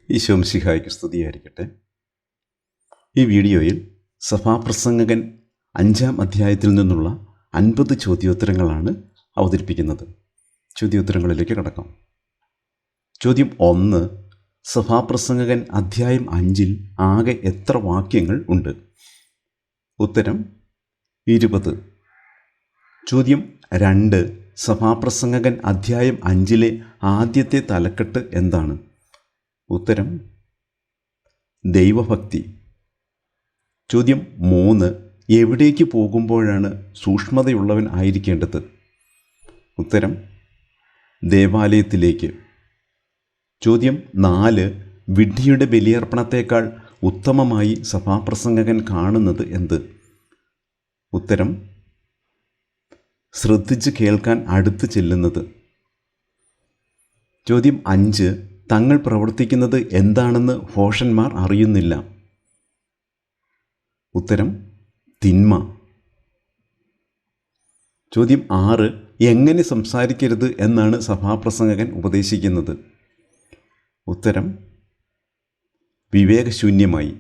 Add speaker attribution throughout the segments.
Speaker 1: ഈശോ മിശിഹായ്ക്ക് സ്തുതിയായിരിക്കട്ടെ. ഈ വീഡിയോയിൽ സഭാപ്രസംഗകൻ 5-ാം അധ്യായത്തിൽ നിന്നുള്ള 50 ചോദ്യോത്തരങ്ങളാണ് അവതരിപ്പിക്കുന്നത്. ചോദ്യോത്തരങ്ങളിലേക്ക് കടക്കാം. ചോദ്യം 1. സഭാപ്രസംഗകൻ അധ്യായം 5-ൽ ആകെ എത്ര വാക്യങ്ങൾ ഉണ്ട്? ഉത്തരം 20. ചോദ്യം 2. സഭാപ്രസംഗകൻ അധ്യായം 5-ലെ ആദ്യത്തെ തലക്കെട്ട് എന്താണ്? ഉത്തരം ദൈവഭക്തി. ചോദ്യം 3. എവിടേക്ക് പോകുമ്പോഴാണ് സൂക്ഷ്മതയുള്ളവൻ ആയിരിക്കേണ്ടത്? ഉത്തരം ദേവാലയത്തിലേക്ക്. ചോദ്യം 4. വിഡ്ഢിയുടെ ബലിയർപ്പണത്തേക്കാൾ ഉത്തമമായി സഭാപ്രസംഗകൻ കാണുന്നത് എന്ത്? ഉത്തരം ശ്രദ്ധിച്ച് കേൾക്കാൻ അടുത്ത് ചെല്ലുന്നത്. ചോദ്യം 5. തങ്ങൾ പ്രവർത്തിക്കുന്നത് എന്താണെന്ന് ഭോഷന്മാർ അറിയുന്നില്ല. ഉത്തരം തിന്മ. ചോദ്യം 6. എങ്ങനെ സംസാരിക്കരുത് എന്നാണ് സഭാപ്രസംഗകൻ ഉപദേശിക്കുന്നത്? ഉത്തരം വിവേകശൂന്യമായി.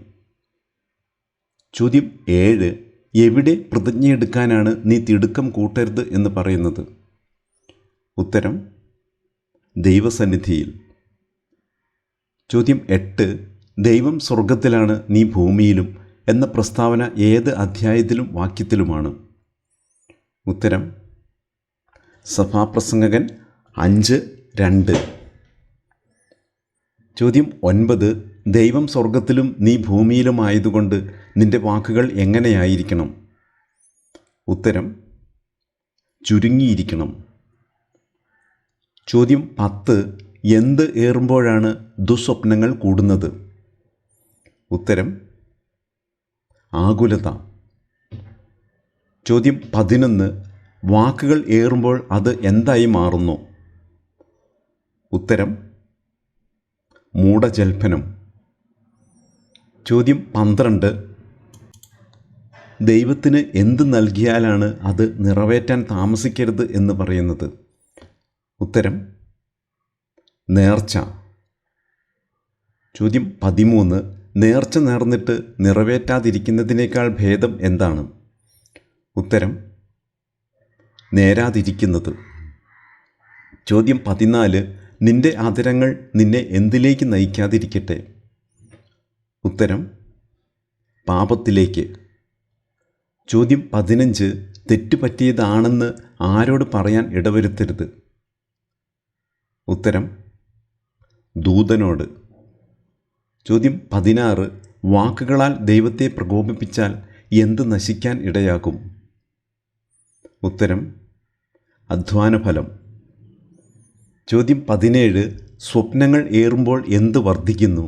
Speaker 1: ചോദ്യം 7. എവിടെ പ്രതിജ്ഞയെടുക്കാനാണ് നീ തിടുക്കം കൂട്ടരുത് എന്ന് പറയുന്നത്? ഉത്തരം ദൈവസന്നിധിയിൽ. ചോദ്യം 8. ദൈവം സ്വർഗത്തിലാണ്, നീ ഭൂമിയിലും എന്ന പ്രസ്താവന ഏത് അധ്യായത്തിലും വാക്യത്തിലുമാണ്? ഉത്തരം സഭാപ്രസംഗകൻ 5:2. ചോദ്യം 9. ദൈവം സ്വർഗത്തിലും നീ ഭൂമിയിലുമായതുകൊണ്ട് നിന്റെ വാക്കുകൾ എങ്ങനെയായിരിക്കണം? ഉത്തരം ചുരുങ്ങിയിരിക്കണം. ചോദ്യം 10. എന്ത് ഏറുമ്പോഴാണ് ദുസ്വപ്നങ്ങൾ കൂടുന്നത്? ഉത്തരം ആകുലത. ചോദ്യം 11. വാക്കുകൾ ഏറുമ്പോൾ അത് എന്തായി മാറുന്നു? ഉത്തരം മൂഢജൽപ്പനം. ചോദ്യം 12. ദൈവത്തിന് എന്ത് നൽകിയാലാണ് അത് നിറവേറ്റാൻ താമസിക്കരുത് എന്ന് പറയുന്നത്? ഉത്തരം നേർച്ച. ചോദ്യം 13. നേർച്ച നേർന്നിട്ട് നിറവേറ്റാതിരിക്കുന്നതിനേക്കാൾ ഭേദം എന്താണ്? ഉത്തരം നേരാതിരിക്കുന്നത്. ചോദ്യം 14. നിന്റെ ആദരങ്ങൾ നിന്നെ എന്തിലേക്ക് നയിക്കാതിരിക്കട്ടെ? ഉത്തരം പാപത്തിലേക്ക്. ചോദ്യം 15. തെറ്റുപറ്റിയതാണെന്ന് ആരോട് പറയാൻ ഇടവരുത്തരുത്? ഉത്തരം ദൂതനോട്. ചോദ്യം 16. വാക്കുകളാൽ ദൈവത്തെ പ്രകോപിപ്പിച്ചാൽ എന്ത് നശിക്കാൻ ഇടയാകും? ഉത്തരം അധ്വാനഫലം. ചോദ്യം 17. സ്വപ്നങ്ങൾ ഏറുമ്പോൾ എന്ത് വർദ്ധിക്കുന്നു?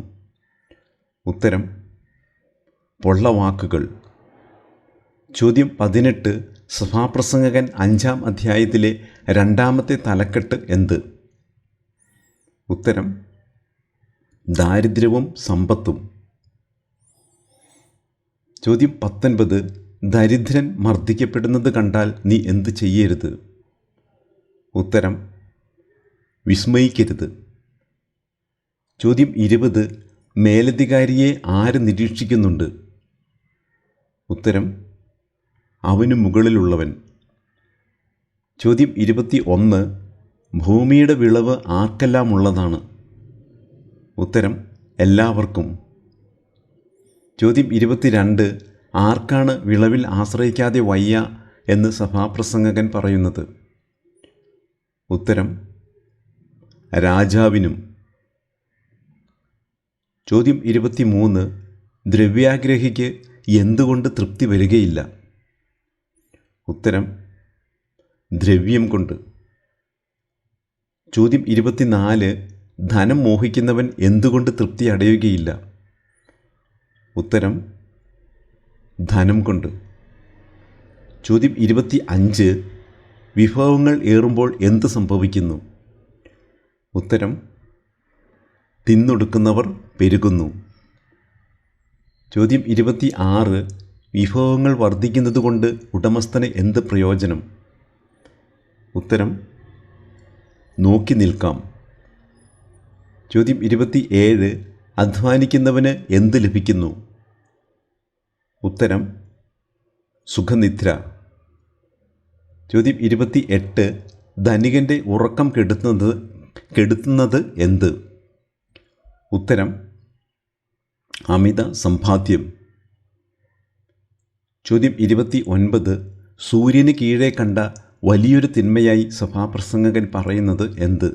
Speaker 1: ഉത്തരം പൊള്ളവാക്കുകൾ. ചോദ്യം 18. സഭാപ്രസംഗകൻ 5-ാം അധ്യായത്തിലെ 2-ാമത്തെ തലക്കെട്ട് എന്ത്? ഉത്തരം ദാരിദ്ര്യവും സമ്പത്തും. ചോദ്യം 19. ദരിദ്രൻ മർദ്ദിക്കപ്പെടുന്നത് കണ്ടാൽ നീ എന്ത് ചെയ്യരുത്? ഉത്തരം വിസ്മയിക്കരുത്. ചോദ്യം 20. മേലധികാരിയെ ആര് നിരീക്ഷിക്കുന്നുണ്ട്? ഉത്തരം അവനു മുകളിലുള്ളവൻ. ചോദ്യം 21. ഭൂമിയുടെ വിളവ് ആർക്കെല്ലാം ഉള്ളതാണ്? ഉത്തരം എല്ലാവർക്കും. ചോദ്യം 22. ആർക്കാണ് വിളവിൽ ആശ്രയിക്കാതെ വയ്യ എന്ന് സഭാപ്രസംഗകൻ പറയുന്നത്? ഉത്തരം രാജാവിനും. ചോദ്യം 23. ദ്രവ്യാഗ്രഹിക്ക് എന്തുകൊണ്ട് തൃപ്തി വരികയില്ല? ഉത്തരം ദ്രവ്യം കൊണ്ട്. ചോദ്യം 24. ധനം മോഹിക്കുന്നവൻ എന്തുകൊണ്ട് തൃപ്തി അടയുകയില്ല? ഉത്തരം ധനം കൊണ്ട്. ചോദ്യം 25. വിഭവങ്ങൾ ഏറുമ്പോൾ എന്ത് സംഭവിക്കുന്നു? ഉത്തരം തിന്നൊടുക്കുന്നവർ പെരുകുന്നു. ചോദ്യം 26. വിഭവങ്ങൾ വർദ്ധിക്കുന്നതുകൊണ്ട് ഉടമസ്ഥന് എന്ത് പ്രയോജനം? ഉത്തരം നോക്കി നിൽക്കാം. ചോദ്യം 27. അധ്വാനിക്കുന്നവന് എന്ത് ലഭിക്കുന്നു? ഉത്തരം സുഖനിദ്ര. ചോദ്യം 28. ധനികൻ്റെ ഉറക്കം കെടുത്തുന്നത് എന്ത്? ഉത്തരം അമിത സമ്പാദ്യം. ചോദ്യം 29. സൂര്യന് കീഴെ കണ്ട വലിയൊരു തിന്മയായി സഭാപ്രസംഗകൻ പറയുന്നത് എന്ത്?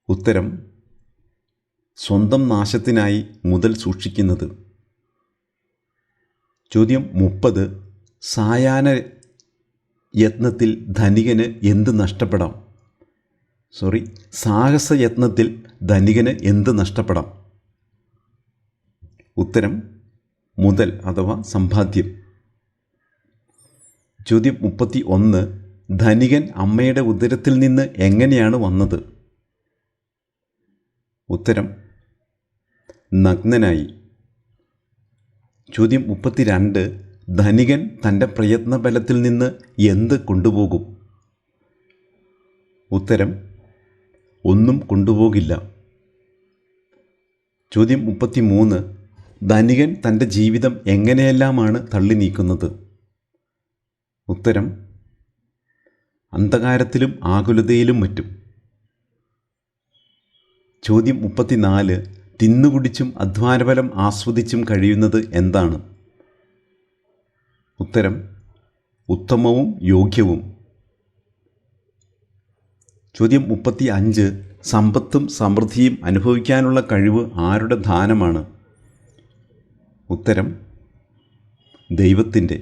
Speaker 1: ഉത്തരം സ്വന്തം നാശത്തിനായി മുതൽ സൂക്ഷിക്കുന്നത്. ചോദ്യം 30. സായാഹ്ന യത്നത്തിൽ ധനികന് എന്ത് നഷ്ടപ്പെടാം? സാഹസയത്നത്തിൽ ധനികന് എന്ത് നഷ്ടപ്പെടാം? ഉത്തരം മുതൽ അഥവാ സമ്പാദ്യം. ചോദ്യം 31. ധനികൻ അമ്മയുടെ ഉദരത്തിൽ നിന്ന് എങ്ങനെയാണ് വന്നത്? ഉത്തരം നഗ്നനായി. ചോദ്യം 32. ധനികൻ തൻ്റെ പ്രയത്നബലത്തിൽ നിന്ന് എന്ത് കൊണ്ടുപോകും? ഉത്തരം ഒന്നും കൊണ്ടുപോകില്ല. ചോദ്യം 33. ധനികൻ തൻ്റെ ജീവിതം എങ്ങനെയെല്ലാമാണ് തള്ളി നീക്കുന്നത്? ഉത്തരം അന്ധകാരത്തിലും ആകുലതയിലും മറ്റും. ചോദ്യം 34. തിന്നുകുടിച്ചും അധ്വാനബലം ആസ്വദിച്ചും കഴിയുന്നത് എന്താണ്? ഉത്തരം ഉത്തമവും യോഗ്യവും. ചോദ്യം 35. സമ്പത്തും സമൃദ്ധിയും അനുഭവിക്കാനുള്ള കഴിവ് ആരുടെ ദാനമാണ്? ഉത്തരം ദൈവത്തിൻ്റെ.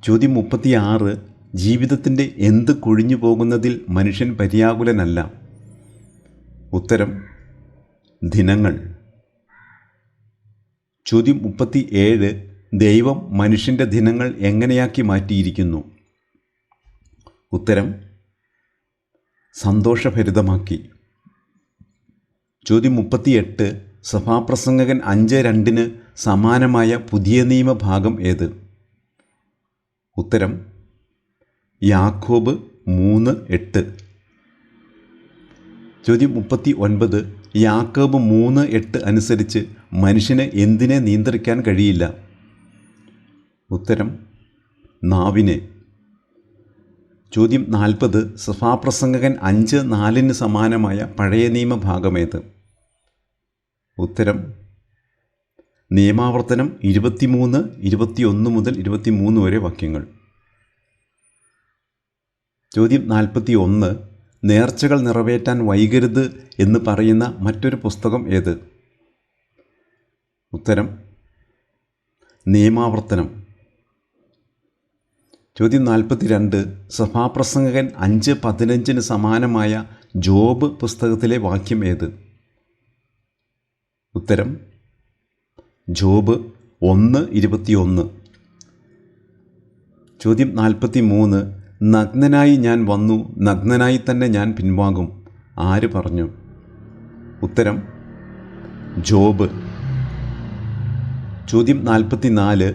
Speaker 1: ചോദ്യം 36. ജീവിതത്തിൻ്റെ എന്ത് കൊഴിഞ്ഞു പോകുന്നതിൽ മനുഷ്യൻ പര്യാകുലനല്ല? ഉത്തരം ദിനങ്ങൾ. ചോദ്യം 37. ദൈവം മനുഷ്യൻ്റെ ദിനങ്ങൾ എങ്ങനെയാക്കി മാറ്റിയിരിക്കുന്നു? ഉത്തരം സന്തോഷഭരിതമാക്കി. ചോദ്യം 38. സഭാപ്രസംഗകൻ 5:2 സമാനമായ പുതിയ നിയമഭാഗം ഏത്? ഉത്തരം യാക്കോബ് 3:8. ചോദ്യം 39. യാക്കോബ് 3:8 അനുസരിച്ച് മനുഷ്യന് എന്തിനെ നിയന്ത്രിക്കാൻ കഴിയില്ല? ഉത്തരം നാവിനെ. ചോദ്യം 40. സഭാപ്രസംഗകൻ 5:4 സമാനമായ പഴയ നിയമഭാഗമേത്? ഉത്തരം നിയമാവർത്തനം 23, 21 മുതൽ 23 വരെ വാക്യങ്ങൾ. ചോദ്യം 41. നേർച്ചകൾ നിറവേറ്റാൻ വൈകരുത് എന്ന് പറയുന്ന മറ്റൊരു പുസ്തകം ഏത്? ഉത്തരം നിയമാവർത്തനം. ചോദ്യം 42. സഭാപ്രസംഗകൻ 5:15 സമാനമായ ജോബ് പുസ്തകത്തിലെ വാക്യം ഏത്? ഉത്തരം ജോബ് 1:21. ചോദ്യം 43. നഗ്നനായി ഞാൻ വന്നു, നഗ്നനായി തന്നെ ഞാൻ പിൻവാങ്ങും, ആര് പറഞ്ഞു? ഉത്തരം ജോബ്. ചോദ്യം 44.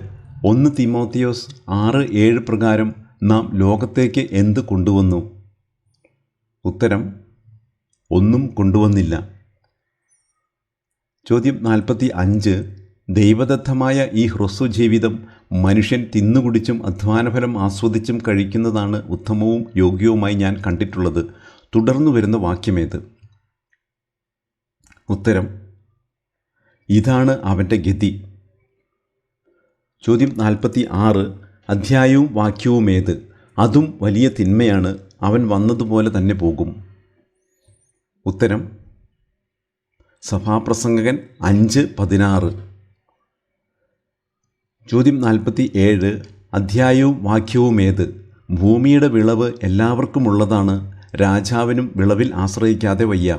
Speaker 1: 1 തീമോത്തിയോസ് 6:7 പ്രകാരം നാം ലോകത്തേക്ക് എന്ത് കൊണ്ടുവന്നു? ഉത്തരം ഒന്നും കൊണ്ടുവന്നില്ല. ചോദ്യം 45. ദൈവദത്തമായ ഈ ഹ്രസ്വജീവിതം മനുഷ്യൻ തിന്നുകുടിച്ചും അധ്വാനഫലം ആസ്വദിച്ചും കഴിക്കുന്നതാണ് ഉത്തമവും യോഗ്യവുമായി ഞാൻ കണ്ടിട്ടുള്ളത്. തുടർന്നു വരുന്ന വാക്യമേത്? ഉത്തരം ഇതാണ് അവൻ്റെ ഗതി. ചോദ്യം 46. അധ്യായവും വാക്യവുമേത്? അതും വലിയ തിന്മയാണ്, അവൻ വന്നതുപോലെ തന്നെ പോകും. ഉത്തരം സഭാപ്രസംഗകൻ 5:16. ചോദ്യം 47. അധ്യായവും വാക്യവുമേത്? ഭൂമിയുടെ വിളവ് എല്ലാവർക്കുമുള്ളതാണ്, രാജാവിനും വിളവിൽ ആശ്രയിക്കാതെ വയ്യ.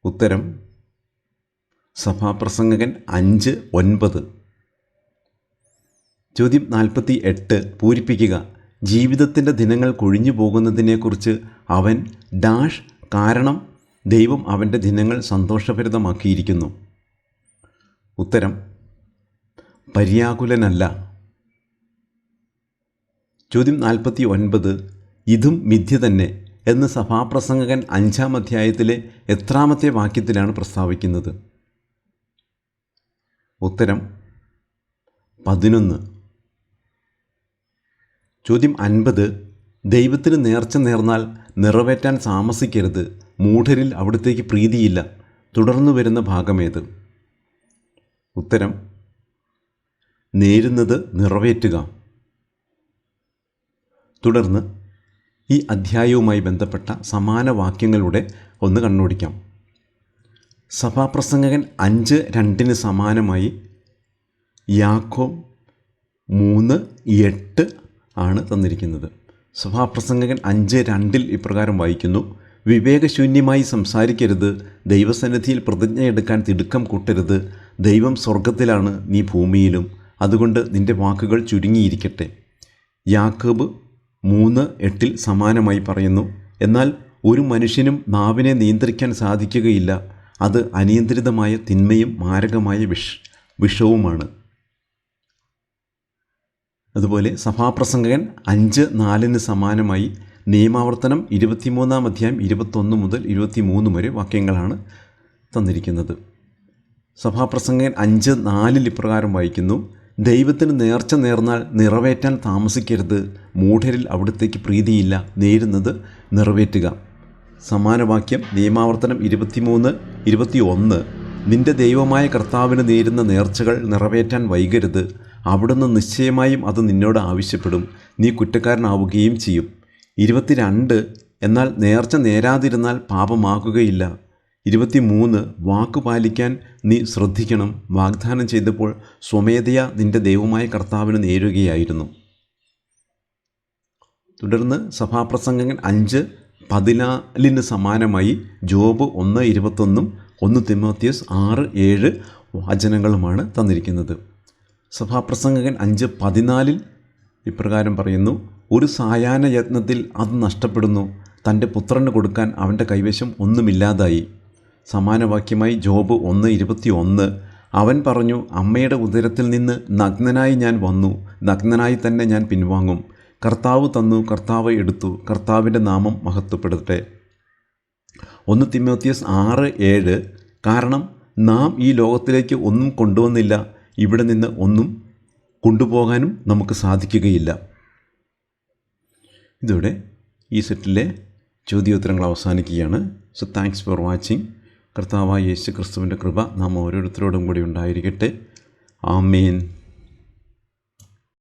Speaker 1: ഉത്തരം സഭാപ്രസംഗകൻ 5:9. ചോദ്യം 48. പൂരിപ്പിക്കുക. ജീവിതത്തിൻ്റെ ദിനങ്ങൾ കൊഴിഞ്ഞു പോകുന്നതിനെക്കുറിച്ച് അവൻ ഡാഷ് കാരണം ദൈവം അവൻ്റെ ദിനങ്ങൾ സന്തോഷഭരിതമാക്കിയിരിക്കുന്നു. ഉത്തരം പര്യാകുലനല്ല. ചോദ്യം 49. ഇതും മിഥ്യ തന്നെ, എന്ന് സഭാപ്രസംഗകൻ 5-ാം അധ്യായത്തിലെ എത്രാമത്തെ വാക്യത്തിലാണ് പ്രസ്താവിക്കുന്നത്? ഉത്തരം 11. ചോദ്യം 50. ദൈവത്തിന് നേർച്ച നേർന്നാൽ നിറവേറ്റാൻ താമസിക്കരുത്, മൂഢരിൽ അവിടുത്തേക്ക് പ്രീതിയില്ല. തുടർന്നു വരുന്ന ഭാഗമേത്? ഉത്തരം നേരുന്നത് നിറവേറ്റുക. തുടർന്ന് ഈ അധ്യായവുമായി ബന്ധപ്പെട്ട സമാന വാക്യങ്ങളുടെ ഒന്ന് കണ്ണോടിക്കാം. സഭാപ്രസംഗകൻ 5:2 സമാനമായി യാക്കോബ് 3:8 ആണ് തന്നിരിക്കുന്നത്. സഭാപ്രസംഗകൻ 5:2 ഇപ്രകാരം വായിക്കുന്നു: വിവേകശൂന്യമായി സംസാരിക്കരുത്, ദൈവസന്നിധിയിൽ പ്രതിജ്ഞയെടുക്കാൻ തിടുക്കം കൂട്ടരുത്. ദൈവം സ്വർഗത്തിലാണ്, നീ ഭൂമിയിലും. അതുകൊണ്ട് നിൻ്റെ വാക്കുകൾ ചുരുങ്ങിയിരിക്കട്ടെ. യാക്കോബ് 3:8 സമാനമായി പറയുന്നു: എന്നാൽ ഒരു മനുഷ്യനും നാവിനെ നിയന്ത്രിക്കാൻ സാധിക്കുകയില്ല, അത് അനിയന്ത്രിതമായ തിന്മയും മാരകമായ വിഷവുമാണ്. അതുപോലെ സഭാപ്രസംഗകൻ 5:4 സമാനമായി നിയമാവർത്തനം 23-ാം അധ്യായം 21 മുതൽ 23 വരെ വാക്യങ്ങളാണ് തന്നിരിക്കുന്നത്. സഭാപ്രസംഗകൻ 5:4 ഇപ്രകാരം വായിക്കുന്നു: ദൈവത്തിന് നേർച്ച നേർന്നാൽ നിറവേറ്റാൻ താമസിക്കരുത്, മൂഢരിൽ അവിടുത്തേക്ക് പ്രീതിയില്ല. നേരുന്നത് നിറവേറ്റുക. സമാന വാക്യം നിയമാവർത്തനം 23:21: നിന്റെ ദൈവമായ കർത്താവിന് നേരുന്ന നേർച്ചകൾ നിറവേറ്റാൻ വൈകരുത്. അവിടുന്ന് നിശ്ചയമായും അത് നിന്നോട് ആവശ്യപ്പെടും, നീ കുറ്റക്കാരനാവുകയും ചെയ്യും. 22: എന്നാൽ നേർച്ച നേരാതിരുന്നാൽ പാപമാകുകയില്ല. 23: വാക്കു പാലിക്കാൻ നീ ശ്രദ്ധിക്കണം. വാഗ്ദാനം ചെയ്തപ്പോൾ സ്വമേധയാ നിന്റെ ദൈവമായ കർത്താവിന് നേരുകയായിരുന്നു. തുടർന്ന് സഭാപ്രസംഗകൻ 5:14 സമാനമായി ജോബ് 1:21, 1 തിമോത്തിയോസ് 6:7 വചനങ്ങളുമാണ് തന്നിരിക്കുന്നത്. സഭാപ്രസംഗകൻ 5:14 ഇപ്രകാരം പറയുന്നു: ഒരു സായാഹ്ന യത്നത്തിൽ അത് നഷ്ടപ്പെടുന്നു, തൻ്റെ പുത്രന് കൊടുക്കാൻ അവൻ്റെ കൈവശം ഒന്നുമില്ലാതായി. സമാനവാക്യമായി ജോബ് 1:21: അവൻ പറഞ്ഞു, അമ്മയുടെ ഉദരത്തിൽ നിന്ന് നഗ്നനായി ഞാൻ വന്നു, നഗ്നനായി തന്നെ ഞാൻ പിൻവാങ്ങും. കർത്താവ് തന്നു, കർത്താവ് എടുത്തു, കർത്താവിൻ്റെ നാമം മഹത്വപ്പെടട്ടെ. 1 തിമോത്തിയോസ് 6:7: കാരണം നാം ഈ ലോകത്തിലേക്ക് ഒന്നും കൊണ്ടുവന്നില്ല, ഇവിടെ നിന്ന് ഒന്നും കൊണ്ടുപോകാനും നമുക്ക് സാധിക്കുകയില്ല. ഇതോടെ ഈ സെറ്റിലെ ചോദ്യോത്തരങ്ങൾ അവസാനിക്കുകയാണ്. So thanks for watching. കർത്താവായ യേശു ക്രിസ്തുവിൻ്റെ കൃപ നാം ഓരോരുത്തരോടും കൂടി ഉണ്ടായിരിക്കട്ടെ. ആമേൻ.